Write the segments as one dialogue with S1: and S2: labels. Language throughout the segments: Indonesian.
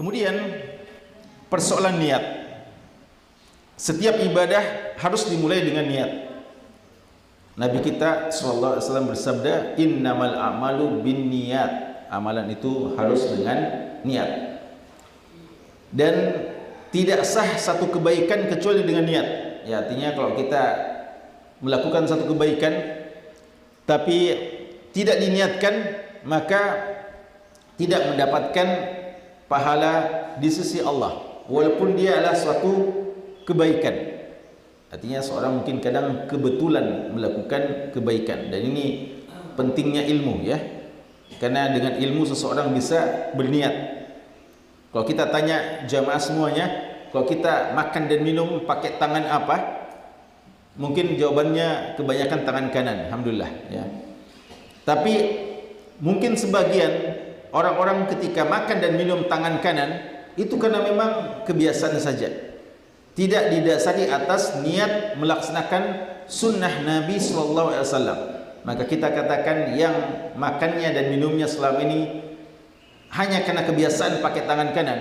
S1: Kemudian persoalan niat. Setiap ibadah harus dimulai dengan niat. Nabi kita sallallahu alaihi wasallam bersabda, "Innamal a'malu binniyat." Amalan itu harus dengan niat. Dan tidak sah satu kebaikan kecuali dengan niat. Ya, artinya kalau kita melakukan satu kebaikan tapi tidak diniatkan, maka tidak mendapatkan pahala di sisi Allah, walaupun dia adalah suatu kebaikan. Artinya seorang mungkin kadang kebetulan melakukan kebaikan, dan ini pentingnya ilmu, ya, karena dengan ilmu seseorang bisa berniat. Kalau kita tanya jamaah semuanya, kalau kita makan dan minum pakai tangan apa, mungkin jawabannya kebanyakan tangan kanan, alhamdulillah, ya. Tapi mungkin sebagian orang-orang ketika makan dan minum tangan kanan itu karena memang kebiasaan saja, tidak didasari atas niat melaksanakan sunnah Nabi sallallahu alaihi wasallam. Maka kita katakan yang makannya dan minumnya selama ini hanya karena kebiasaan pakai tangan kanan,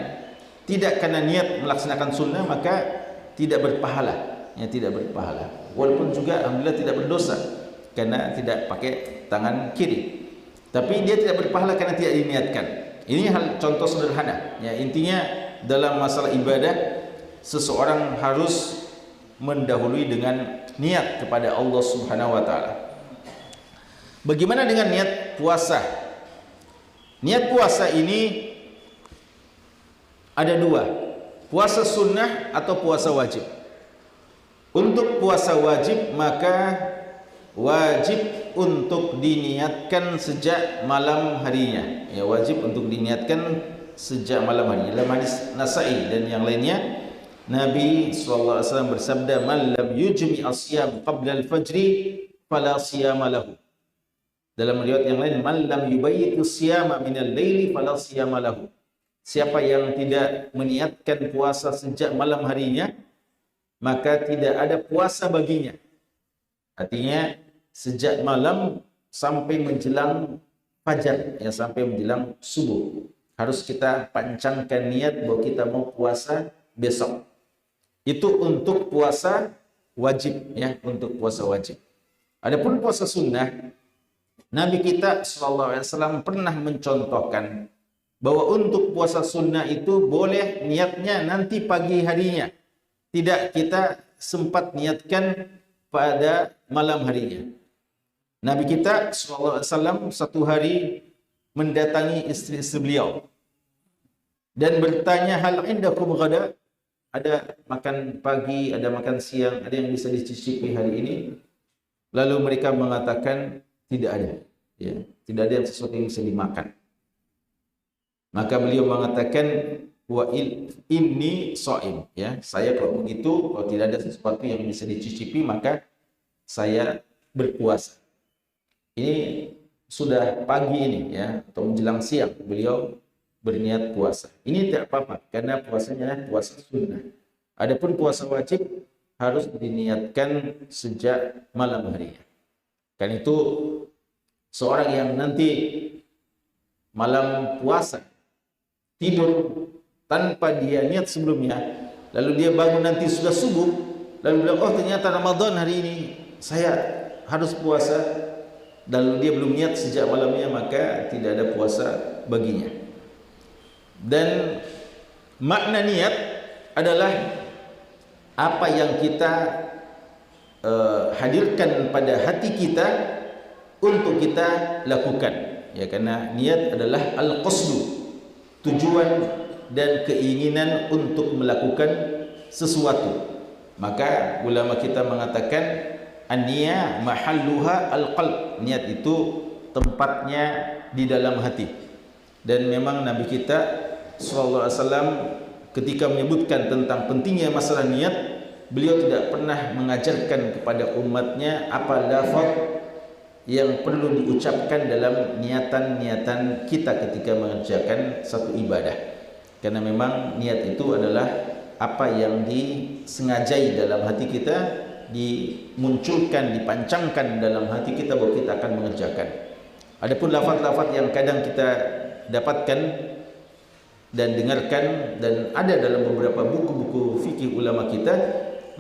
S1: tidak karena niat melaksanakan sunnah, maka tidak berpahala, ya, tidak berpahala. Walaupun juga alhamdulillah tidak berdosa karena tidak pakai tangan kiri, tapi dia tidak berpahala karena tidak diniatkan. Ini hal contoh sederhana, ya. Intinya dalam masalah ibadah seseorang harus mendahului dengan niat kepada Allah Subhanahu wa taala. Bagaimana dengan niat puasa? Niat puasa ini ada dua, puasa sunnah atau puasa wajib. Untuk puasa wajib, maka wajib untuk diniatkan sejak malam harinya, ya, wajib untuk diniatkan sejak malam harinya. Dalam hadis Nasa'i dan yang lainnya, Nabi SAW bersabda, "Man lam yujmi asyam qabla al-fajri fala siyama lahu." Dalam riwayat yang lain, "Man lam yubayyitu siyama minal laili fala siyama lahu." Siapa yang tidak meniatkan puasa sejak malam harinya, maka tidak ada puasa baginya. Artinya sejak malam sampai menjelang fajar, ya, sampai menjelang subuh, harus kita pancangkan niat bahwa kita mau puasa besok. Itu untuk puasa wajib, ya, untuk puasa wajib. Adapun puasa sunnah, Nabi kita sallallahu alaihi wasallam pernah mencontohkan bahwa untuk puasa sunnah itu boleh niatnya nanti pagi harinya, tidak kita sempat niatkan pada malam harinya. Nabi kita sallallahu alaihi wasallam satu hari mendatangi istri-istri beliau dan bertanya, "Hal indakum ghada?" Ada makan pagi, ada makan siang, ada yang bisa dicicipi hari ini? Lalu mereka mengatakan tidak ada, ya, tidak ada sesuatu yang bisa dimakan. Maka beliau mengatakan, "Wa inni shaim," ya, saya kalau begitu, kalau tidak ada sesuatu yang bisa dicicipi, maka saya berpuasa. Ini sudah pagi ini, ya, atau menjelang siang beliau berniat puasa. Ini tidak apa-apa karena puasanya puasa sunnah. Adapun puasa wajib harus diniatkan sejak malam harinya. Kan itu seorang yang nanti malam puasa tidur tanpa dia niat sebelumnya, lalu dia bangun nanti sudah subuh, lalu bilang, "Oh, ternyata Ramadan hari ini, saya harus puasa," lalu dia belum niat sejak malamnya, maka tidak ada puasa baginya. Dan makna niat adalah apa yang kita hadirkan pada hati kita untuk kita lakukan, ya, karena niat adalah al-qasdu, tujuan dan keinginan untuk melakukan sesuatu. Maka ulama kita mengatakan an-niyah mahalluha al-qalb, niat itu tempatnya di dalam hati. Dan memang Nabi kita sallallahu alaihi wasallam ketika menyebutkan tentang pentingnya masalah niat, beliau tidak pernah mengajarkan kepada umatnya apa lafaz yang perlu diucapkan dalam niatan-niatan kita ketika mengerjakan satu ibadah. Karena memang niat itu adalah apa yang disengajai dalam hati kita, dimunculkan, dipancangkan dalam hati kita bahwa kita akan mengerjakan. Adapun lafaz-lafaz yang kadang kita dapatkan dan dengarkan, dan ada dalam beberapa buku-buku fikih ulama kita,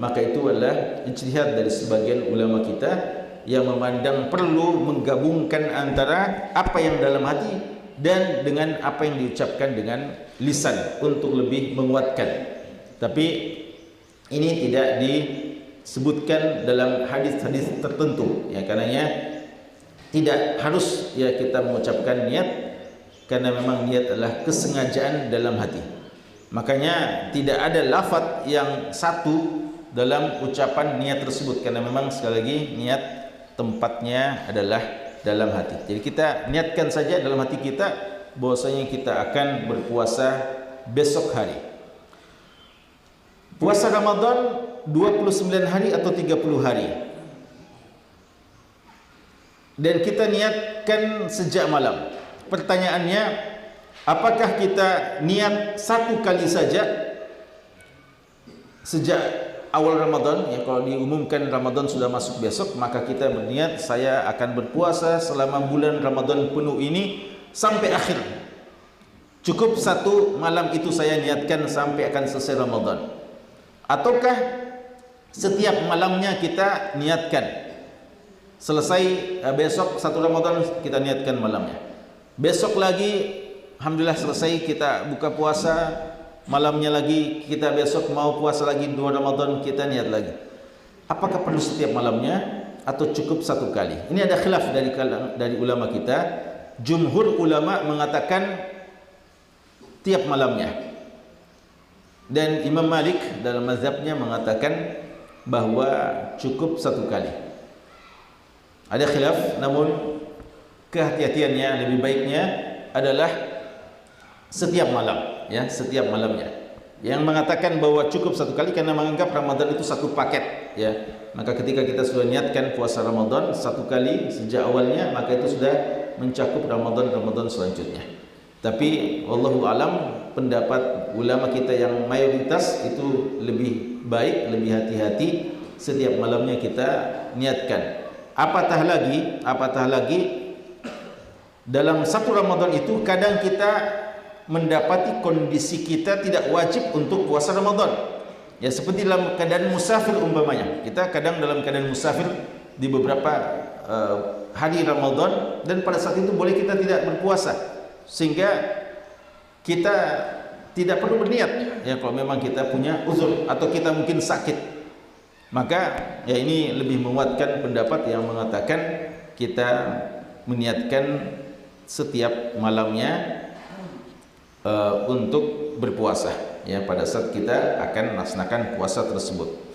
S1: maka itu adalah ijtihad dari sebagian ulama kita yang memandang perlu menggabungkan antara apa yang dalam hati dan dengan apa yang diucapkan dengan lisan untuk lebih menguatkan. Tapi ini tidak disebutkan dalam hadis-hadis tertentu, ya, karenanya tidak harus ya kita mengucapkan niat, karena memang niat adalah kesengajaan dalam hati. Makanya tidak ada lafaz yang satu dalam ucapan niat tersebut, karena memang sekali lagi niat tempatnya adalah dalam hati. Jadi kita niatkan saja dalam hati kita bahwasanya kita akan berpuasa besok hari. Puasa Ramadan 29 hari atau 30 hari. Dan kita niatkan sejak malam. Pertanyaannya, apakah kita niat satu kali saja sejak awal Ramadan? Ya, kalau diumumkan Ramadan sudah masuk besok, maka kita berniat saya akan berpuasa selama bulan Ramadan penuh ini sampai akhir. Cukup satu malam itu saya niatkan sampai akan selesai Ramadan. Ataukah setiap malamnya kita niatkan selesai besok satu Ramadan kita niatkan malamnya. Besok lagi alhamdulillah selesai kita buka puasa, malamnya lagi kita besok mau puasa lagi 2 Ramadan kita niat lagi. Apakah perlu setiap malamnya atau cukup satu kali? Ini ada khilaf dari ulama kita. Jumhur ulama mengatakan tiap malamnya. Dan Imam Malik dalam mazhabnya mengatakan bahwa cukup satu kali. Ada khilaf, namun kehati-hatiannya lebih baiknya adalah setiap malam, ya, setiap malamnya. Yang mengatakan bahwa cukup satu kali karena menganggap Ramadan itu satu paket, ya. Maka ketika kita sudah niatkan puasa Ramadan satu kali sejak awalnya, maka itu sudah mencakup Ramadan selanjutnya. Tapi wallahu alam, pendapat ulama kita yang mayoritas itu lebih baik, lebih hati-hati setiap malamnya kita niatkan. Apatah lagi dalam satu Ramadan itu kadang kita mendapati kondisi kita tidak wajib untuk puasa Ramadan. Ya, seperti dalam keadaan musafir umpamanya. Kita kadang dalam keadaan musafir di beberapa hari Ramadan, dan pada saat itu boleh kita tidak berpuasa, sehingga kita tidak perlu berniat. Ya, kalau memang kita punya uzur atau kita mungkin sakit, maka ya ini lebih menguatkan pendapat yang mengatakan kita meniatkan setiap malamnya untuk berpuasa, ya, pada saat kita akan melaksanakan puasa tersebut.